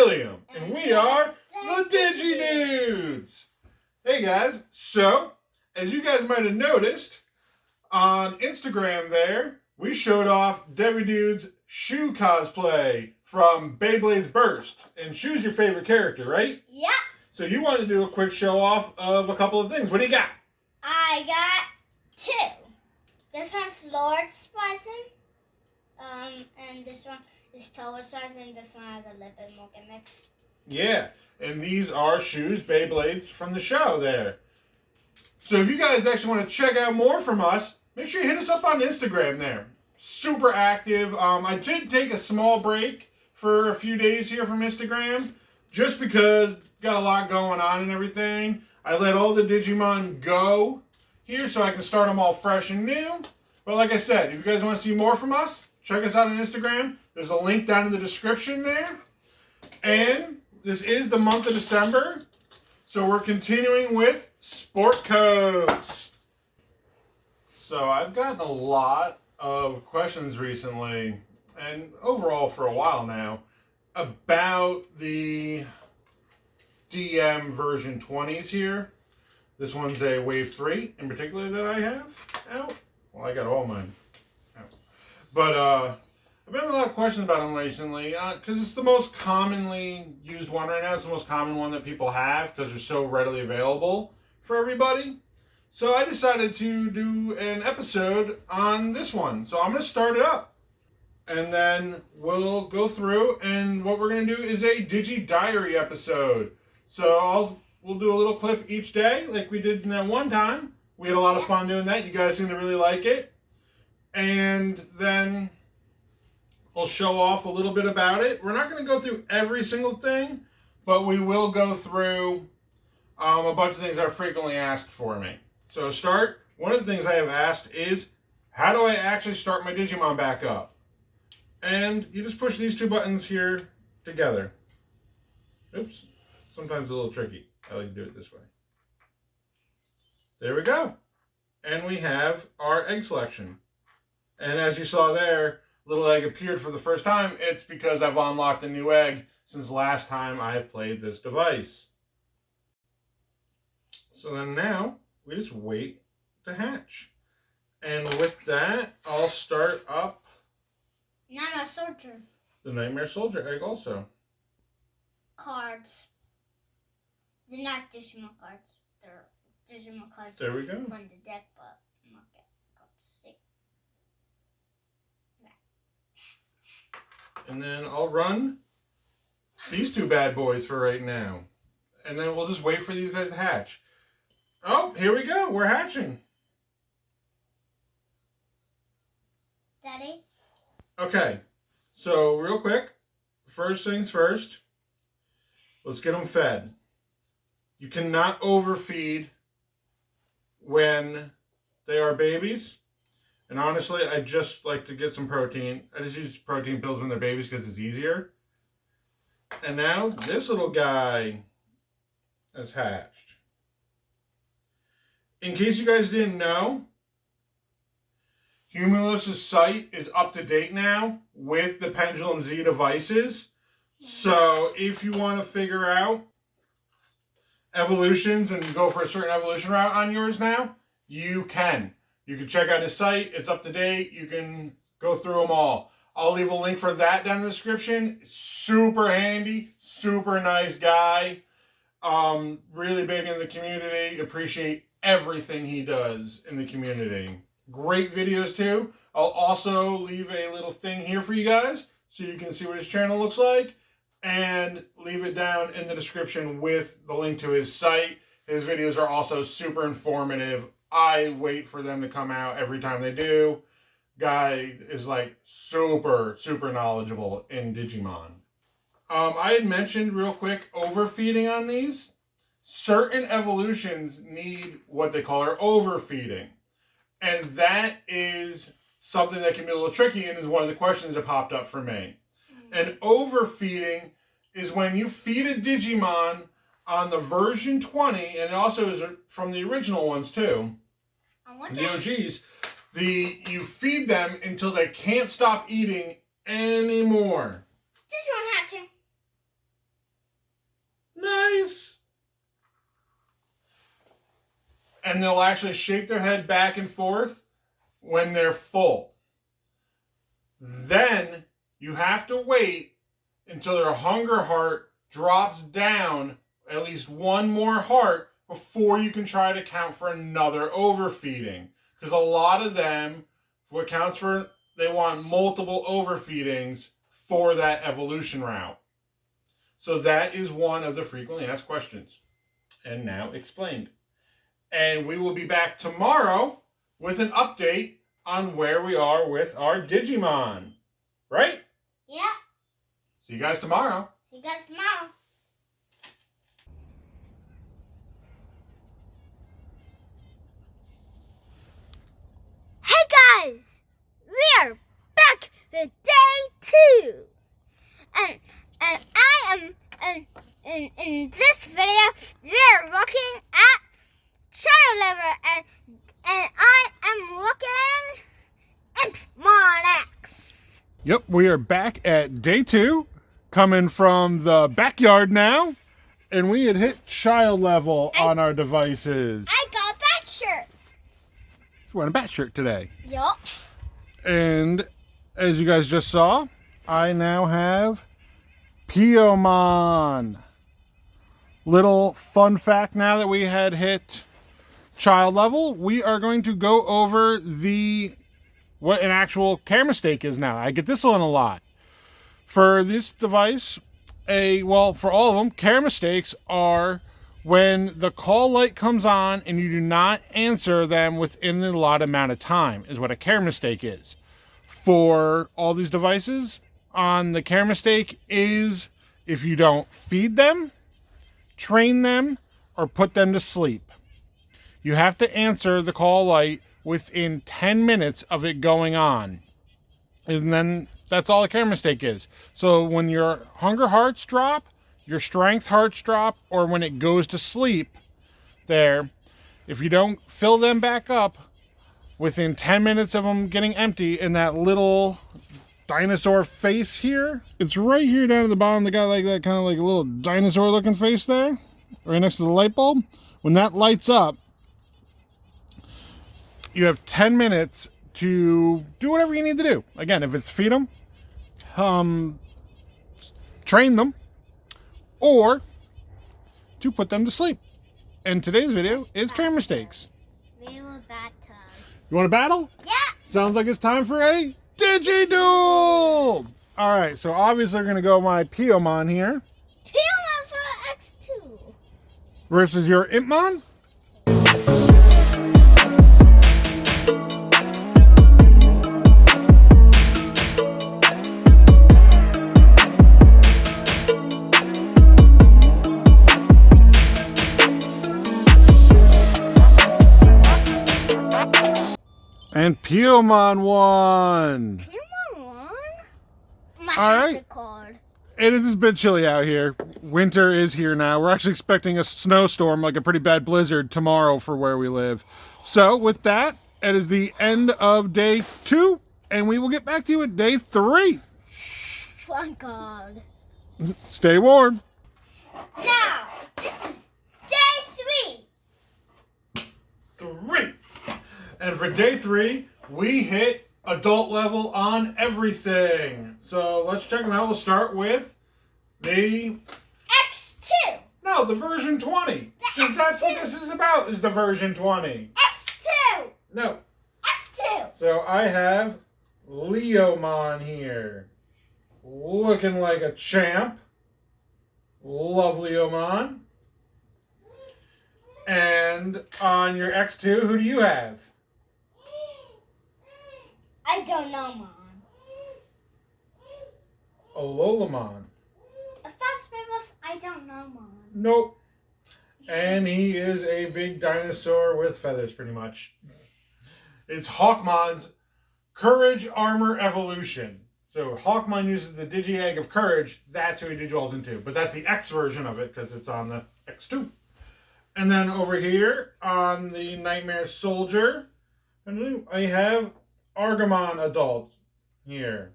William, and we are the Digi-Dudes. Hey guys, so as you guys might have noticed on Instagram there, we showed off Digi-Dudes' Shu cosplay from Beyblade's Burst. And Shu's your favorite character, right? Yeah. So you want to do a quick show off of a couple of things. What do you got? I got two. This one's Lord Spicing. And this one is Tower Spicing, and this one has a little bit more gimmicks. Yeah, and these are Shu's Beyblades from the show there. So if you guys actually want to check out more from us, make sure you hit us up on Instagram there. Super active. I did take a small break for a few days here from Instagram, just because got a lot going on and everything. I let all the Digimon go here so I can start them all fresh and new. But like I said, if you guys want to see more from us, check us out on Instagram. There's a link down in the description there. And this is the month of December, so we're continuing with sport codes. So I've gotten a lot of questions recently, and overall for a while now, about the DM version 20s here. This one's a Wave 3 in particular that I have out. Well, I got all mine out. But I've been having a lot of questions about them recently because it's the most commonly used one right now. It's the most common one that people have because they're so readily available for everybody. So I decided to do an episode on this one. So I'm going to start it up. And then we'll go through, and what we're going to do is a Digi Diary episode. So we'll do a little clip each day like we did in that one time. We had a lot of fun doing that. You guys seem to really like it. And then we'll show off a little bit about it. We're not going to go through every single thing, but we will go through a bunch of things that are frequently asked for me. So to start, one of the things I have asked is, how do I actually start my Digimon back up? And you just push these two buttons here together. Oops. Sometimes a little tricky. I like to do it this way. There we go. And we have our egg selection. And as you saw there, little egg appeared for the first time. It's because I've unlocked a new egg since last time I've played this device. So then now, we just wait to hatch. And with that, I'll start up Nightmare Soldier. the Nightmare Soldier egg also. Cards. They're not Digimon cards. They're Digimon cards. There we go. From the deck, but I'm not getting cards. See. And then I'll run these two bad boys for right now. And then we'll just wait for these guys to hatch. Oh, here we go. We're hatching. Daddy? Okay. So real quick, first things first, let's get them fed. You cannot overfeed when they are babies. And honestly, I just like to get some protein. I just use protein pills when they're babies because it's easier. And now this little guy has hatched. In case you guys didn't know, Humulos' site is up to date now with the Pendulum Z devices. So if you want to figure out evolutions and go for a certain evolution route on yours now, you can. You can check out his site. It's up to date. You can go through them all. I'll leave a link for that down in the description. Super handy. Super nice guy. Really big in the community. Appreciate everything he does in the community. Great videos too. I'll also leave a little thing here for you guys so you can see what his channel looks like, and leave it down in the description with the link to his site. His videos are also super informative. I wait for them to come out every time they do. Guy is like super knowledgeable in Digimon. I had mentioned real quick overfeeding on these. Certain evolutions need what they call overfeeding. And that is something that can be a little tricky, and is one of the questions that popped up for me. And overfeeding is when you feed a Digimon on the version 20, and it also is from the original ones too, the OGs, you feed them until they can't stop eating anymore. Digimon hatching. Nice. And they'll actually shake their head back and forth when they're full. Then you have to wait until their hunger heart drops down at least one more heart before you can try to count for another overfeeding. Because a lot of them, what counts for, they want multiple overfeedings for that evolution route. So that is one of the frequently asked questions. And now explained. And we will be back tomorrow with an update on where we are with our Digimon. Right? Yeah. See you guys tomorrow. See you guys tomorrow. Hey guys! We are back with day 2. And I am in this video we are looking at child level and I am looking at Monex. Yep, we are back at day 2, coming from the backyard now, and we had hit child level on our devices. I got a bat shirt. He's wearing a bat shirt today. Yup. And as you guys just saw, I now have Piyomon. Little fun fact now that we had hit child level, we are going to go over what an actual camera stake is now. I get this one a lot. For this device, for all of them, camera stakes are when the call light comes on and you do not answer them within the allotted amount of time, is what a camera stake is. For all these devices, on the camera stake is if you don't feed them, train them, or put them to sleep. You have to answer the call light within 10 minutes of it going on. And then that's all a camera stake is. So when your hunger hearts drop, your strength hearts drop, or when it goes to sleep there, if you don't fill them back up within 10 minutes of them getting empty in that little dinosaur face here, it's right here down at the bottom, they got like that kind of like a little dinosaur looking face there, right next to the light bulb. When that lights up, you have 10 minutes to do whatever you need to do. Again, if it's feed them, train them, or to put them to sleep. And today's video is camera stakes. We will battle. You want to battle? Yeah. Sounds like it's time for a Digi-Dude! Alright, so obviously we're going to go my Piyomon here. Piyomon for X2. Versus your Impmon. And Piyomon won. Piyomon won? My All hat's right. a card. It is a bit chilly out here. Winter is here now. We're actually expecting a snowstorm, like a pretty bad blizzard, tomorrow for where we live. So with that, it is the end of day 2, and we will get back to you at day 3. Thank God. Stay warm. Now, this is day 3. 3. And for day 3, we hit adult level on everything. So let's check them out. We'll start with the X2. No, the version 20. Because that's what this is about, is the version 20. X2. No. X2. So I have Leomon here. Looking like a champ. Love Leomon. And on your X2, who do you have? I don't know, Mom. Alolamon. If that's famous, I don't know, Mom. Nope. And he is a big dinosaur with feathers, pretty much. It's Hawkmon's Courage Armor Evolution. So Hawkmon uses the Digi-Egg of Courage. That's who he digivolves into. But that's the X version of it because it's on the X2. And then over here on the Nightmare Soldier, I have Argamon Adult here.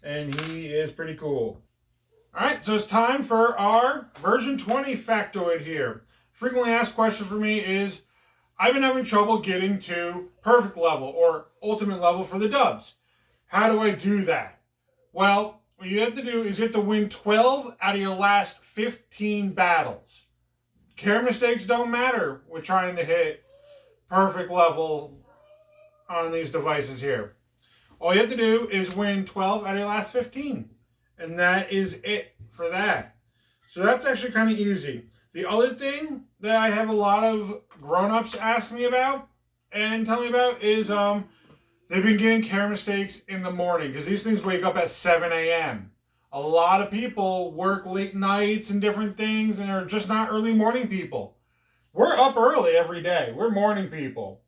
And he is pretty cool. Alright, so it's time for our version 20 factoid here. Frequently asked question for me is, I've been having trouble getting to perfect level or ultimate level for the dubs. How do I do that? Well, what you have to do is you have to win 12 out of your last 15 battles. Care mistakes don't matter with trying to hit perfect level on these devices here. All you have to do is win 12 out of your last 15. And that is it for that. So that's actually kind of easy. The other thing that I have a lot of grown-ups ask me about and tell me about is they've been getting care mistakes in the morning because these things wake up at 7 a.m. A lot of people work late nights and different things and are just not early morning people. We're up early every day. We're morning people.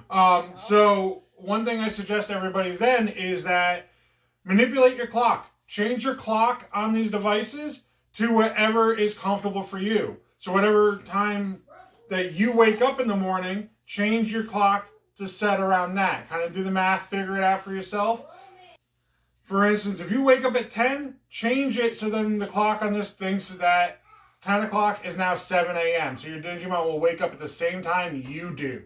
So one thing I suggest to everybody then is that manipulate your clock. Change your clock on these devices to whatever is comfortable for you. So whatever time that you wake up in the morning, change your clock to set around that. Kind of do the math, figure it out for yourself. For instance, if you wake up at 10, change it so then the clock on this thinks that 10 o'clock is now 7 a.m. So your Digimon will wake up at the same time you do.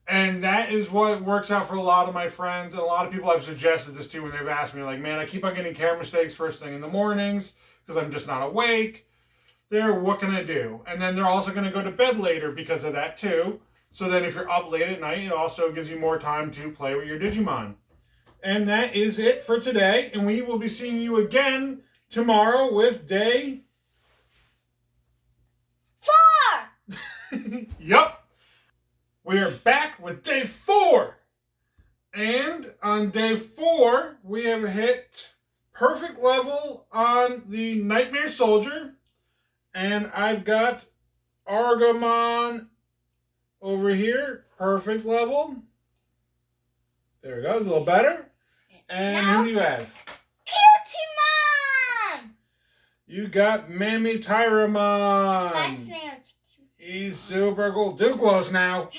And that is what works out for a lot of my friends. And a lot of people I've suggested this to when they've asked me, like, man, I keep on getting care mistakes first thing in the mornings because I'm just not awake. What can I do? And then they're also going to go to bed later because of that too. So then if you're up late at night, it also gives you more time to play with your Digimon. And that is it for today. And we will be seeing you again tomorrow with day 4! Yup. We are back with day 4. And on day 4, we have hit perfect level on the Nightmare Soldier. And I've got Argamon over here. Perfect level. There we go. A little better. And now, who do you have? Cutie-mon! You got Mammy Tyramon. That's me. He's super cool. Too close now.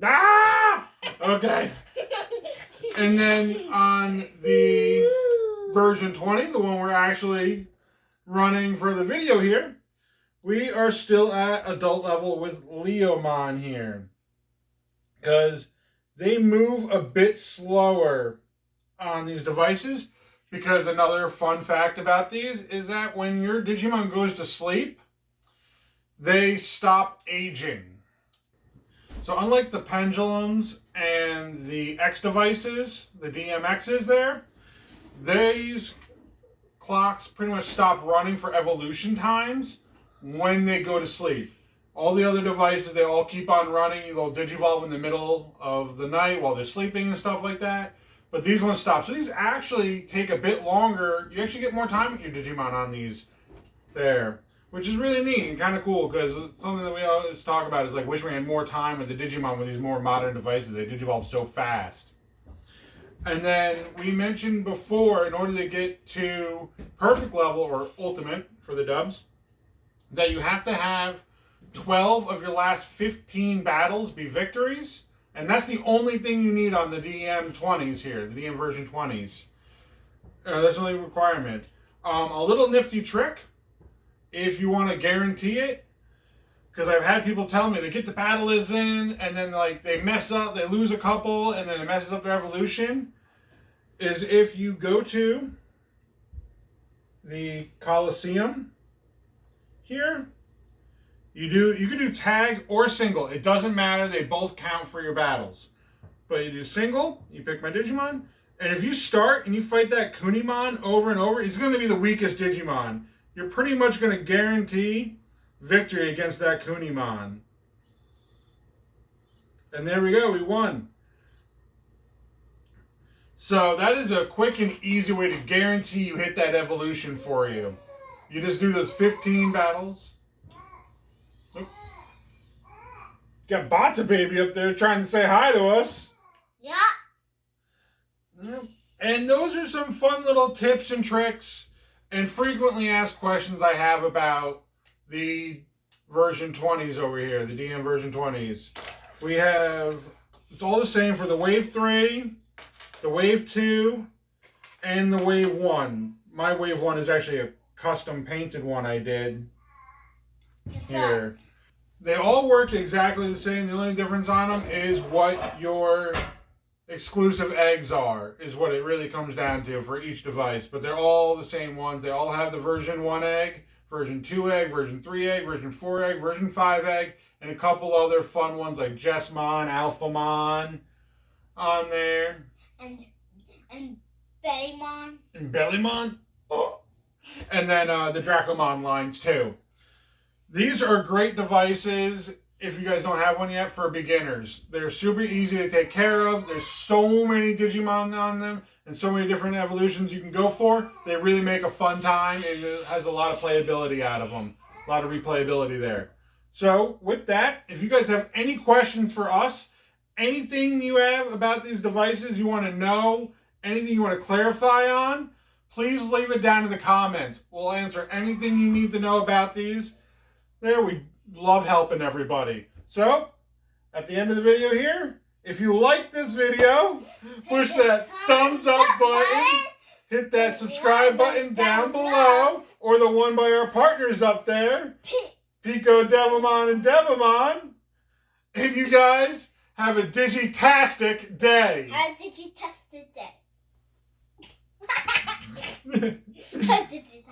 Ah! Okay. And then on the version 20, the one we're actually running for the video here, we are still at adult level with Leomon here. Because they move a bit slower on these devices. Because another fun fact about these is that when your Digimon goes to sleep, they stop aging. So unlike the pendulums and the X devices, the DMXs there, these clocks pretty much stop running for evolution times when they go to sleep. All the other devices, they all keep on running. They'll digivolve in the middle of the night while they're sleeping and stuff like that. But these ones stop. So these actually take a bit longer. You actually get more time with your Digimon on these there. Which is really neat and kind of cool because something that we always talk about is like wish we had more time with the Digimon with these more modern devices. They digivolve so fast. And then we mentioned before, in order to get to perfect level or ultimate for the dubs, that you have to have 12 of your last 15 battles be victories. And that's the only thing you need on the DM20s here, the DM version 20s. That's the only requirement. A little nifty trick. If you want to guarantee it, because I've had people tell me they get the battle is in and then like they mess up, they lose a couple and then it messes up their evolution, is if you go to the Coliseum here, you can do tag or single. It doesn't matter, they both count for your battles. But you do single, you pick my Digimon, and if you start and you fight that Kunimon over and over, he's going to be the weakest Digimon. You're pretty much going to guarantee victory against that Kunimon. And there we go, we won. So that is a quick and easy way to guarantee you hit that evolution for you. You just do those 15 battles. Oh. Got Bata Baby up there trying to say hi to us. Yeah. And those are some fun little tips and tricks and frequently asked questions I have about the version 20s over here, the DM version 20s. We have, it's all the same for the Wave 3, the Wave 2, and the Wave 1. my wave one is actually a custom painted one I did here. They all work exactly the same. The only difference on them is what your exclusive eggs are, is what it really comes down to for each device. But they're all the same ones. They all have the version 1 egg, version 2 egg, version 3 egg, version 4 egg, version 5 egg, and a couple other fun ones like Jessmon, Alphamon on there. And Bellymon. And Bellymon? Oh. And then the Dracomon lines too. These are great devices if you guys don't have one yet for beginners. They're super easy to take care of. There's so many Digimon on them and so many different evolutions you can go for. They really make a fun time and it has a lot of playability out of them. A lot of replayability there. So with that, if you guys have any questions for us, anything you have about these devices you want to know, anything you want to clarify on, please leave it down in the comments. We'll answer anything you need to know about these. There, we love helping everybody. So, at the end of the video here, if you like this video, push that thumbs up button, hit that subscribe button down below, or the one by our partners up there, Pico, Devilmon, and Devimon. And you guys have a Digitastic day. A Digitastic day. A Digitastic